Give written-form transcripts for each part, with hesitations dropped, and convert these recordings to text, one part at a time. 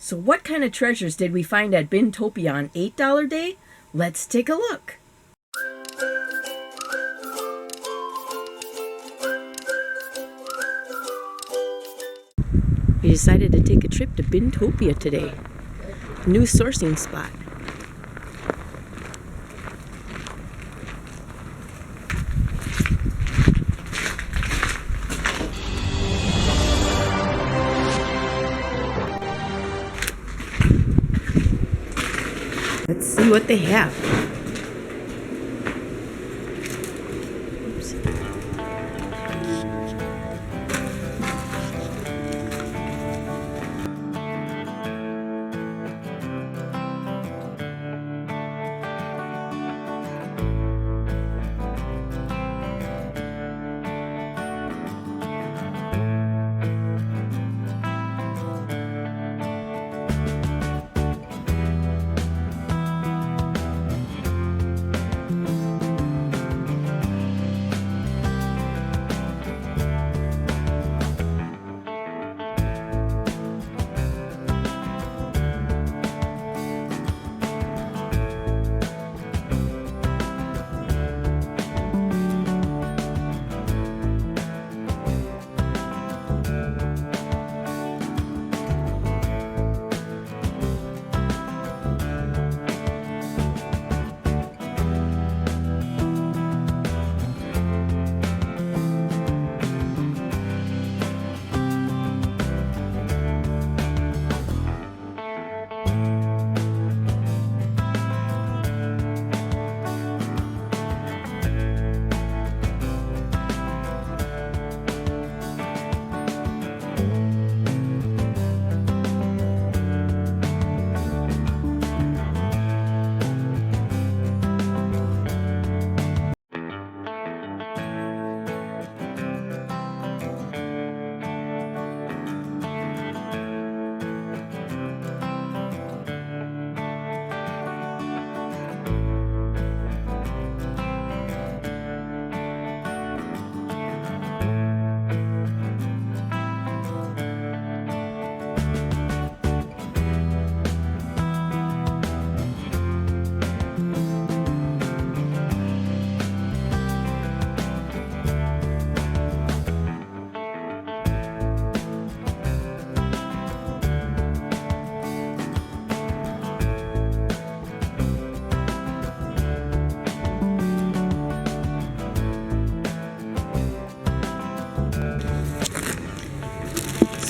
So what kind of treasures did we find at Bintopia on $8 day? Let's take a look. We decided to take a trip to Bintopia today. New sourcing spot. Let's see what they have. Oops.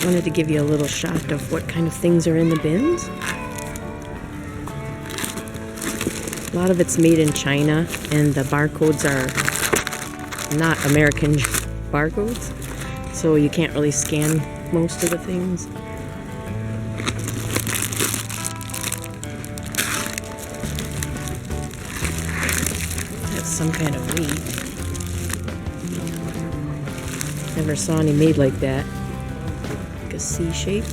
Wanted to give you a little shot of what kind of things are in the bins. A lot of it's made in China, and the barcodes are not American barcodes, so you can't really scan most of the things. That's some kind of weight. Never saw any made like that. A C shape.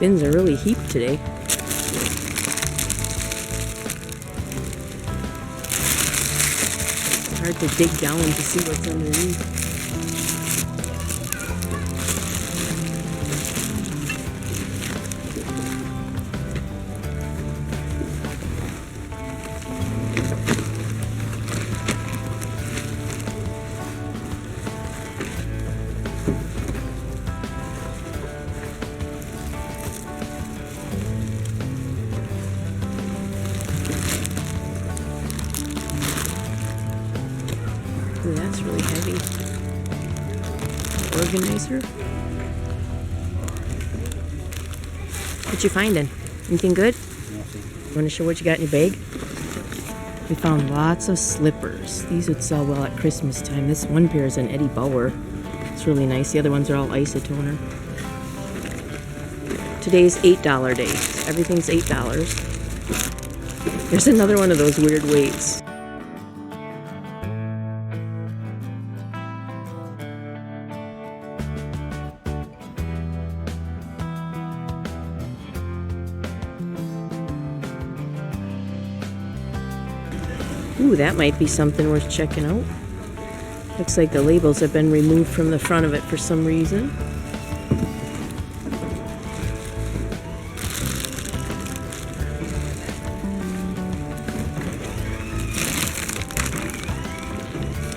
Bins are really heaped today. It's hard to dig down to see what's underneath. Ooh, that's really heavy. Organizer. What you finding? Anything good? Nothing. Want to show what you got in your bag? We found lots of slippers. These would sell well at Christmas time. This one pair is an Eddie Bauer. It's really nice. The other ones are all isotoner. Today's $8 day. Everything's $8. There's another one of those weird weights. Ooh, that might be something worth checking out. Looks like the labels have been removed from the front of it for some reason.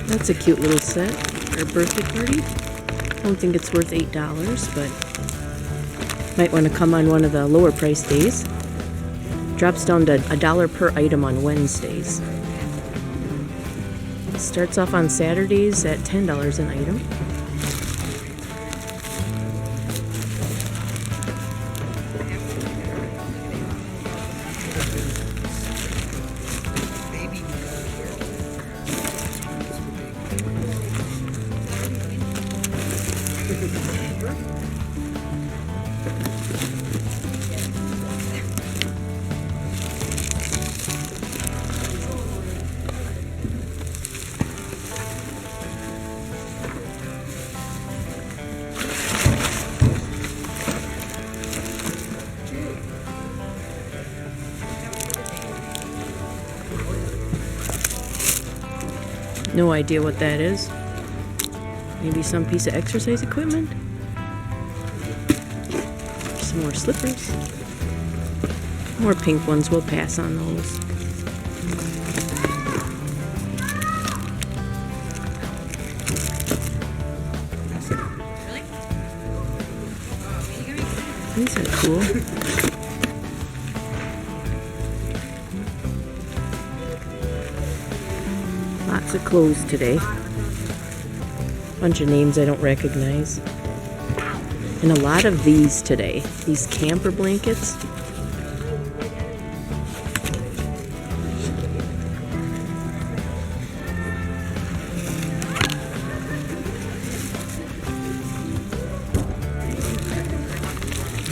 That's a cute little set for a birthday party. I don't think it's worth $8, but might want to come on one of the lower price days. Drops down to $1 per item on Wednesdays. Starts off on Saturdays at $10 an item. No idea what that is. Maybe some piece of exercise equipment? Some more slippers. More pink ones, we'll pass on those. These are cool. Lots of clothes today. Bunch of names I don't recognize. And a lot of these today. These camper blankets.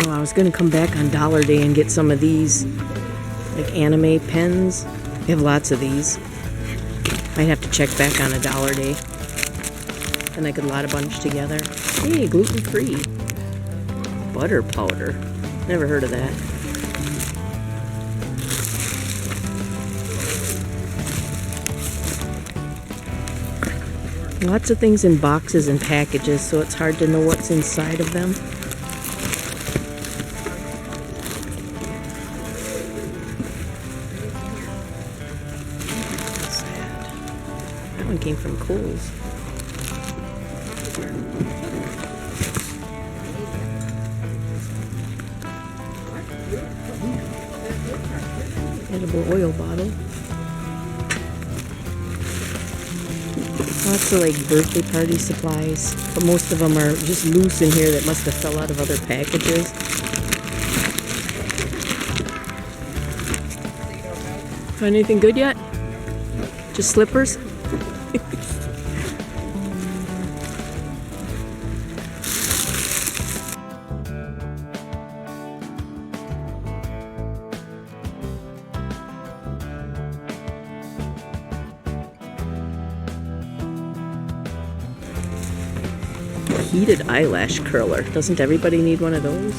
Oh, I was gonna come back on Dollar Day and get some of these, like anime pens. They have lots of these. Might have to check back on a Dollar Day. And I could lot a bunch together. Hey, gluten-free. Butter powder. Never heard of that. Lots of things in boxes and packages, so it's hard to know what's inside of them. That one came from Kohl's. Edible oil bottle. Lots of like birthday party supplies, but most of them are just loose in here that must have fell out of other packages. Find anything good yet? Just slippers? Heated eyelash curler. Doesn't everybody need one of those?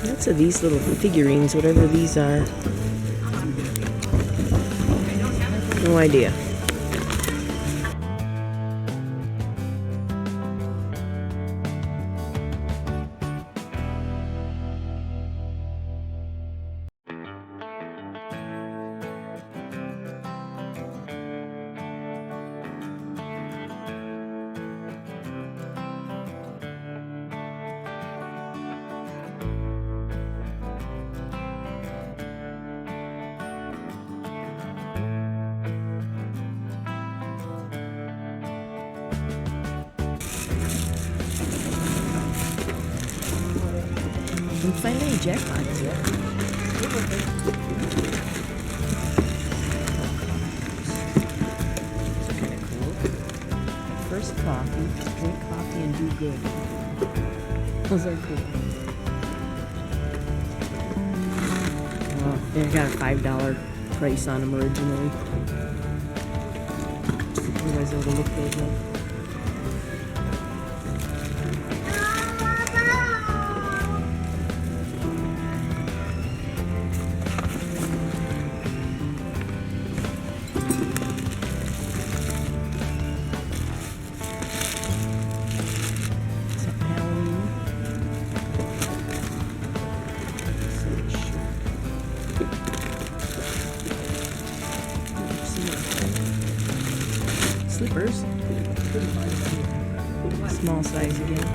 Lots of these little figurines, whatever these are. No idea. Didn't find any jackpots yet. Those are kind of cool. First coffee, drink coffee and do good. Those are cool. Well, they got a $5 price on them originally. Otherwise I would have looked those up. Slippers. Small size again.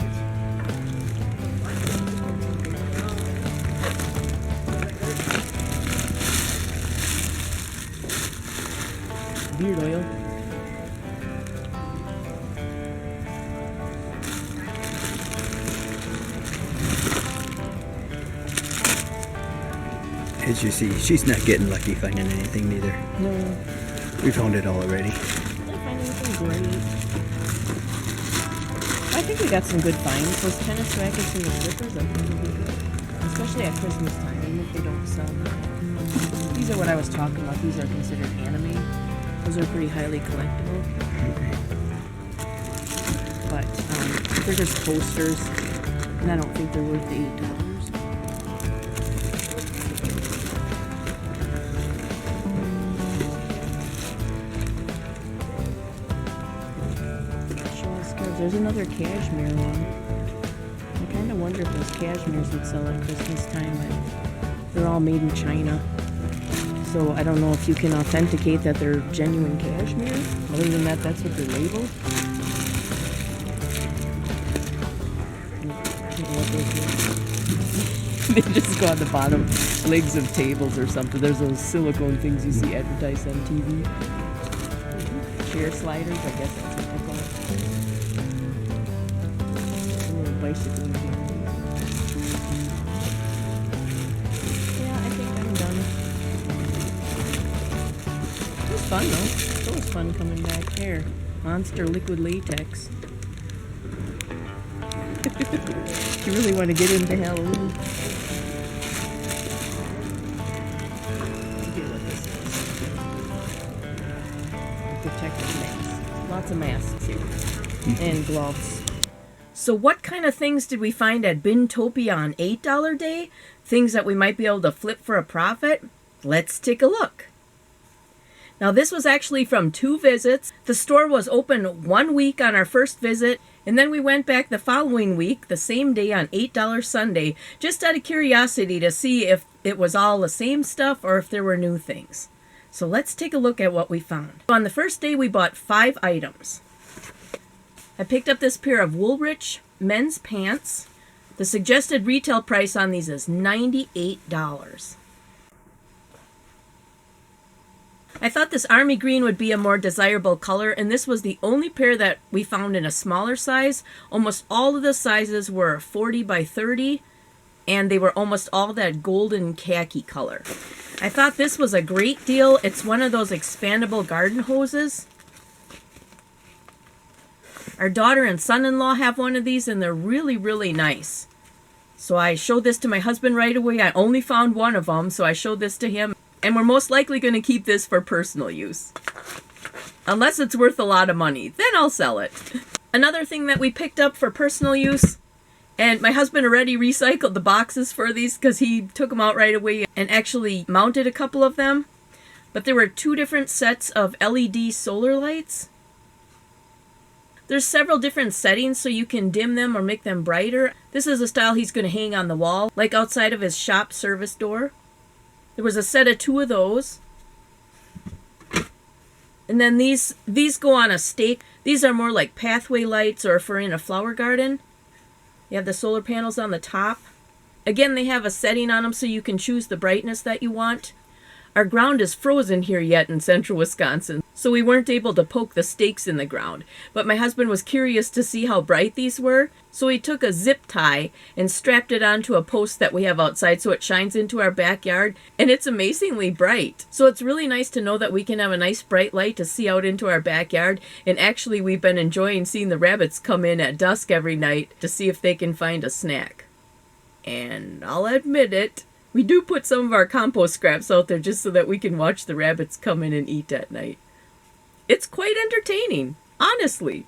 Beard oil. As you see, she's not getting lucky finding anything neither. No. We found it all already. I didn't find anything great. I think we got some good finds. Those tennis rackets and the slippers, I think will be good. Especially at Christmas time, even if they don't sell them. These are what I was talking about. These are considered anime. Those are pretty highly collectible. But they're just posters, and I don't think they're worth the $8. There's another cashmere one. I kind of wonder if those cashmeres would sell at Christmas time, but they're all made in China. So I don't know if you can authenticate that they're genuine cashmere. Other than that, that's what they're labeled. They just go on the bottom legs of tables or something. There's those silicone things you see advertised on TV. Chair sliders, I guess that's what they're called. Bicycle thing. Yeah, I think I'm done. It was fun though. It was fun coming back here. Monster liquid latex. You really want to get into Halloween. Protective masks. Lots of masks here. And gloves. So what kind of things did we find at Bintopia on $8 day? Things that we might be able to flip for a profit? Let's take a look. Now this was actually from 2 visits. The store was open 1 week on our first visit, and then we went back the following week, the same day on $8 Sunday, just out of curiosity to see if it was all the same stuff or if there were new things. So let's take a look at what we found. On the first day we bought 5 items. I picked up this pair of Woolrich men's pants. The suggested retail price on these is $98. I thought this army green would be a more desirable color, and this was the only pair that we found in a smaller size. Almost all of the sizes were 40 by 30, and they were almost all that golden khaki color. I thought this was a great deal. It's one of those expandable garden hoses. Our daughter and son-in-law have one of these, and they're really, really nice. So I showed this to my husband right away. I only found one of them, so I showed this to him. And we're most likely going to keep this for personal use. Unless it's worth a lot of money. Then I'll sell it. Another thing that we picked up for personal use, and my husband already recycled the boxes for these because he took them out right away and actually mounted a couple of them. But there were 2 different sets of LED solar lights. There's several different settings so you can dim them or make them brighter. This is a style he's going to hang on the wall, like outside of his shop service door. There was a set of 2 of those. And then these go on a stake. These are more like pathway lights or if we're in a flower garden. You have the solar panels on the top. Again, they have a setting on them so you can choose the brightness that you want. Our ground is frozen here yet in central Wisconsin, so we weren't able to poke the stakes in the ground. But my husband was curious to see how bright these were, so he took a zip tie and strapped it onto a post that we have outside so it shines into our backyard, and it's amazingly bright. So it's really nice to know that we can have a nice bright light to see out into our backyard, and actually we've been enjoying seeing the rabbits come in at dusk every night to see if they can find a snack. And I'll admit it, we do put some of our compost scraps out there just so that we can watch the rabbits come in and eat at night. It's quite entertaining, honestly.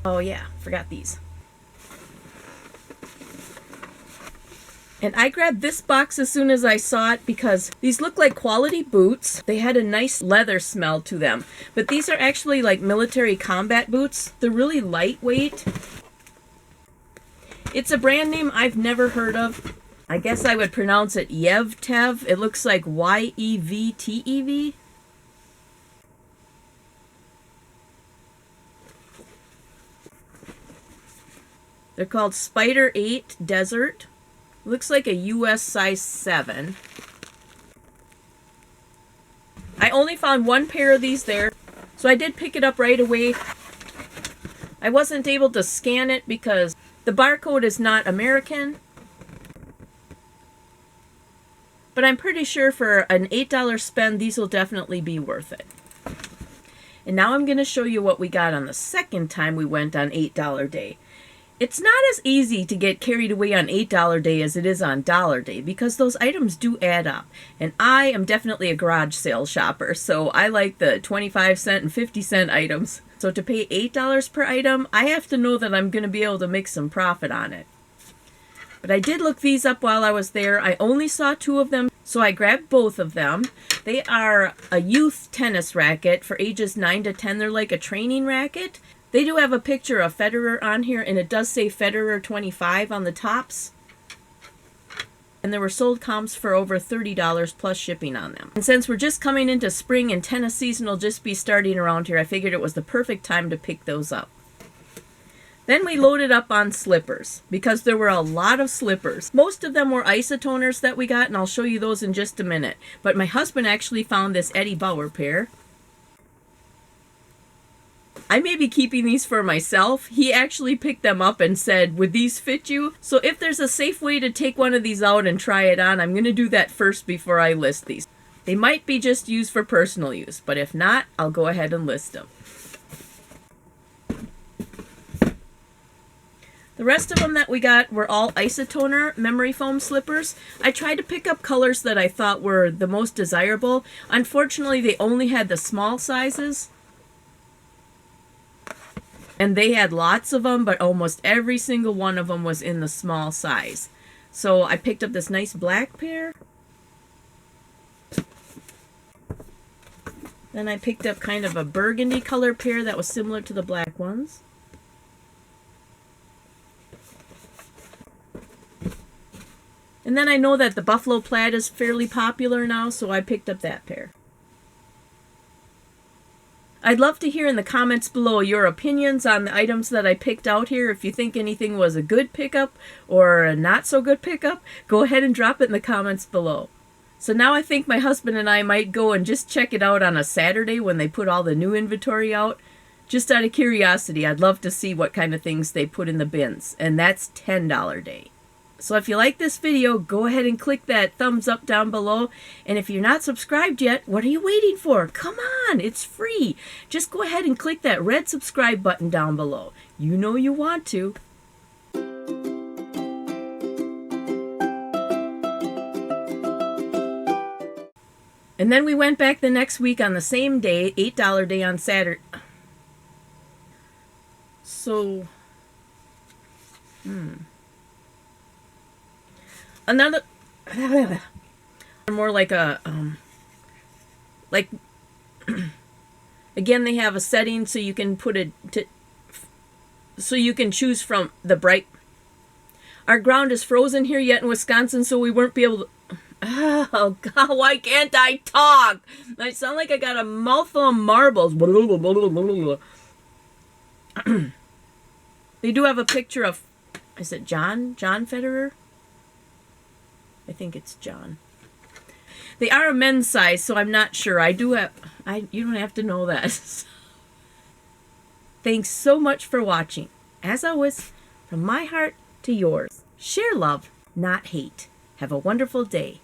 Oh yeah, forgot these. And I grabbed this box as soon as I saw it because these look like quality boots. They had a nice leather smell to them. But these are actually like military combat boots. They're really lightweight. It's a brand name I've never heard of. I guess I would pronounce it Yevtev. It looks like Yevtev. They're called Spider 8 Desert. Looks like a US size 7. I only found one pair of these there, so I did pick it up right away. I wasn't able to scan it because the barcode is not American. But I'm pretty sure for an $8 spend, these will definitely be worth it. And now I'm going to show you what we got on the second time we went on $8 Day. It's not as easy to get carried away on $8 Day as it is on Dollar Day because those items do add up. And I am definitely a garage sale shopper, so I like the 25-cent and 50-cent items. So to pay $8 per item, I have to know that I'm going to be able to make some profit on it. But I did look these up while I was there. I only saw 2 of them, so I grabbed both of them. They are a youth tennis racket for ages 9 to 10. They're like a training racket. They do have a picture of Federer on here, and it does say Federer 25 on the tops. And there were sold comps for over $30 plus shipping on them. And since we're just coming into spring and tennis season will just be starting around here, I figured it was the perfect time to pick those up. Then we loaded up on slippers because there were a lot of slippers. Most of them were isotoners that we got, and I'll show you those in just a minute. But my husband actually found this Eddie Bauer pair. I may be keeping these for myself. He actually picked them up and said, would these fit you? So if there's a safe way to take one of these out and try it on, I'm going to do that first before I list these. They might be just used for personal use, but if not, I'll go ahead and list them. The rest of them that we got were all isotoner memory foam slippers. I tried to pick up colors that I thought were the most desirable. Unfortunately, they only had the small sizes. And they had lots of them, but almost every single one of them was in the small size. So I picked up this nice black pair. Then I picked up kind of a burgundy color pair that was similar to the black ones. And then I know that the buffalo plaid is fairly popular now, so I picked up that pair. I'd love to hear in the comments below your opinions on the items that I picked out here. If you think anything was a good pickup or a not so good pickup, go ahead and drop it in the comments below. So now I think my husband and I might go and just check it out on a Saturday when they put all the new inventory out. Just out of curiosity, I'd love to see what kind of things they put in the bins. And that's $10 Day. So if you like this video, go ahead and click that thumbs up down below. And if you're not subscribed yet, what are you waiting for? Come on, it's free. Just go ahead and click that red subscribe button down below. You know you want to. And then we went back the next week on the same day, $8 Day on Saturday. So, another, more like a, like, again, they have a setting so you can put it to, so you can choose from the bright. Our ground is frozen here yet in Wisconsin, so we weren't be able to, oh God, why can't I talk? I sound like I got a mouthful of marbles. They do have a picture of, is it John Federer? I think it's John. They are a men's size, so I'm not sure. You don't have to know that. Thanks so much for watching. As always, from my heart to yours, share love, not hate. Have a wonderful day.